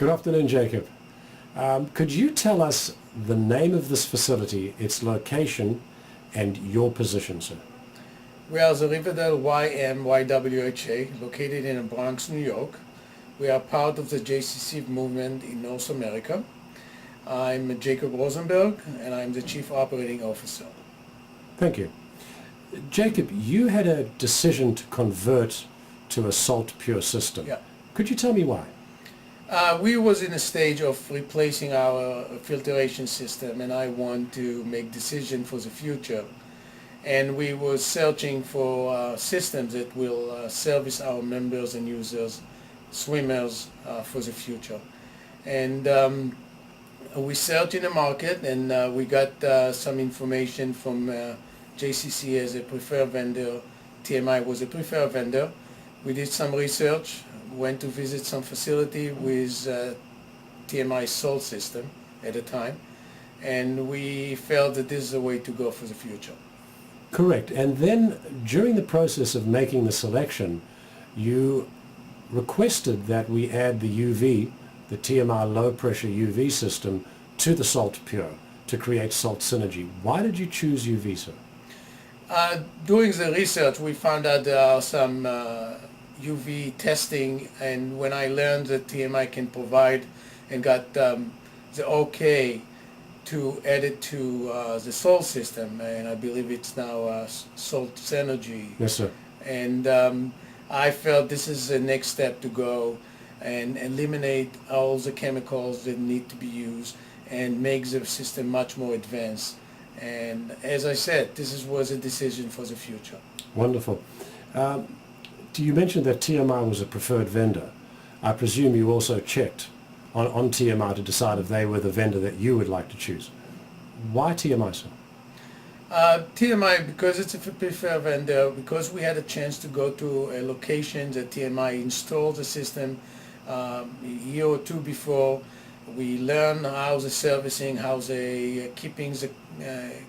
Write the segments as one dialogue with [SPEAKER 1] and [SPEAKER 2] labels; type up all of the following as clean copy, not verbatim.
[SPEAKER 1] Good afternoon, Jacob. Could you tell us the name of this facility, its location, and your position, sir?
[SPEAKER 2] We are the Riverdale YM-YWHA, located in Bronx, New York. We are part of the JCC movement in North America. I'm Jacob Rosenberg, and I'm the Chief Operating Officer.
[SPEAKER 1] Thank you. Jacob, you had a decision to convert to a salt pure system.
[SPEAKER 2] Yeah.
[SPEAKER 1] Could you tell me why?
[SPEAKER 2] We was in a stage of replacing our filtration system, and I want to make decision for the future. And we were searching for systems that will service our members and users, swimmers, for the future. And we searched in the market, and we got some information from JCC as a preferred vendor. TMI was a preferred vendor. We did some research, went to visit some facility with TMI salt system at the time, and we felt that this is the way to go for the future.
[SPEAKER 1] Correct. And then during the process of making the selection, you requested that we add the UV, the TMI low pressure UV system, to the salt pure to create salt synergy. Why did you choose UV, sir?
[SPEAKER 2] Doing the research, we found out there are some UV testing, and when I learned that TMI can provide and got the okay to add it to the salt system, and I believe it's now salt synergy.
[SPEAKER 1] Yes, sir.
[SPEAKER 2] And I felt this is the next step to go and eliminate all the chemicals that need to be used and make the system much more advanced. And as I said, this was a decision for the future.
[SPEAKER 1] Wonderful. You mentioned that TMI was a preferred vendor. I presume you also checked on TMI to decide if they were the vendor that you would like to choose. Why TMI, sir?
[SPEAKER 2] TMI, because it's a preferred vendor, because we had a chance to go to a location that TMI installed the system a year or two before. We learned how the servicing, how the keeping the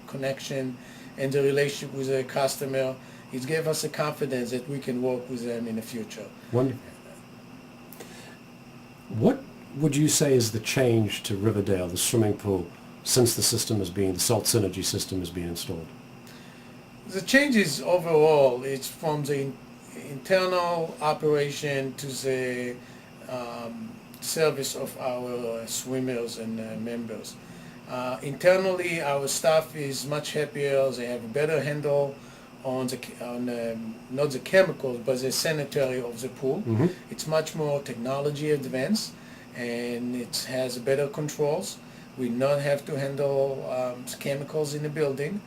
[SPEAKER 2] connection and the relationship with the customer. It gave us the confidence that we can work with them in the future.
[SPEAKER 1] Wonderful. What would you say is the change to Riverdale, the swimming pool, since the salt synergy system has been installed?
[SPEAKER 2] The changes overall, it's from the internal operation to the service of our swimmers and members. Internally, our staff is much happier. They have a better handle on not the chemicals, but the sanitary of the pool.
[SPEAKER 1] Mm-hmm.
[SPEAKER 2] It's much more technology advanced, and it has better controls. We not have to handle chemicals in the building.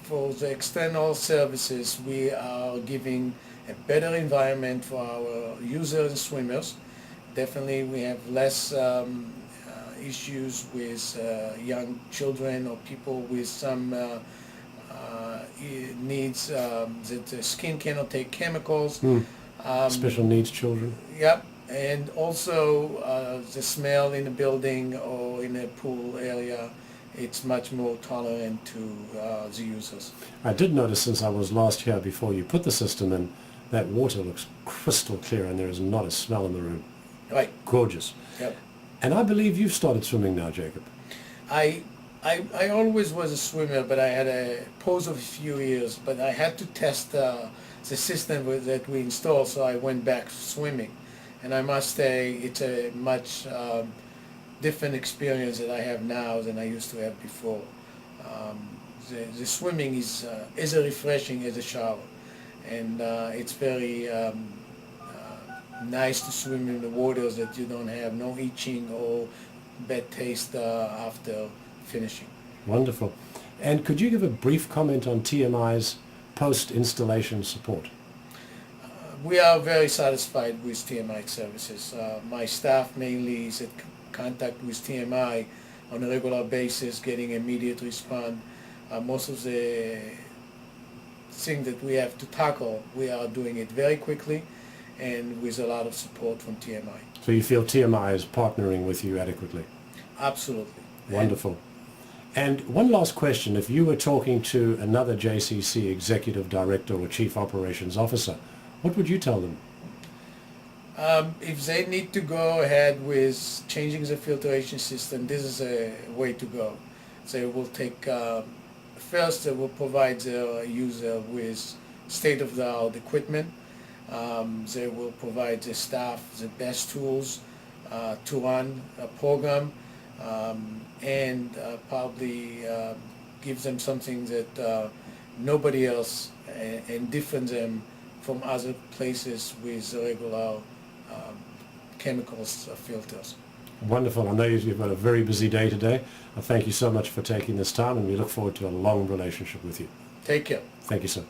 [SPEAKER 2] For the external services, we are giving a better environment for our users and swimmers. Definitely, we have less issues with young children or people with some needs that the skin cannot take chemicals.
[SPEAKER 1] Special needs children.
[SPEAKER 2] Yep, and also the smell in the building or in a pool area, it's much more tolerant to the users.
[SPEAKER 1] I did notice since I was last here before you put the system in, that water looks crystal clear and there is not a smell in the room.
[SPEAKER 2] Right.
[SPEAKER 1] Gorgeous.
[SPEAKER 2] Yep.
[SPEAKER 1] And I believe you've started swimming now, Jacob.
[SPEAKER 2] I always was a swimmer, but I had a pause of a few years, but I had to test the system that we installed, so I went back swimming. And I must say it's a much different experience that I have now than I used to have before. The swimming is as refreshing as a shower, and it's very nice to swim in the waters that you don't have no itching or bad taste after finishing.
[SPEAKER 1] Wonderful. And could you give a brief comment on TMI's post-installation support?
[SPEAKER 2] We are very satisfied with TMI services. My staff mainly is in contact with TMI on a regular basis, getting immediate response. Most of the things that we have to tackle, we are doing it very quickly and with a lot of support from TMI.
[SPEAKER 1] So you feel TMI is partnering with you adequately?
[SPEAKER 2] Absolutely.
[SPEAKER 1] Wonderful. And one last question. If you were talking to another JCC executive director or chief operations officer, what would you tell them?
[SPEAKER 2] If they need to go ahead with changing the filtration system, this is a way to go. They will take, first they will provide their user with state-of-the-art equipment. They will provide the staff the best tools to run a program, and probably give them something that nobody else, and different them from other places with regular chemicals filters.
[SPEAKER 1] Wonderful. I know you've got a very busy day today. I thank you so much for taking this time, and we look forward to a long relationship with you.
[SPEAKER 2] Take care.
[SPEAKER 1] Thank you, sir.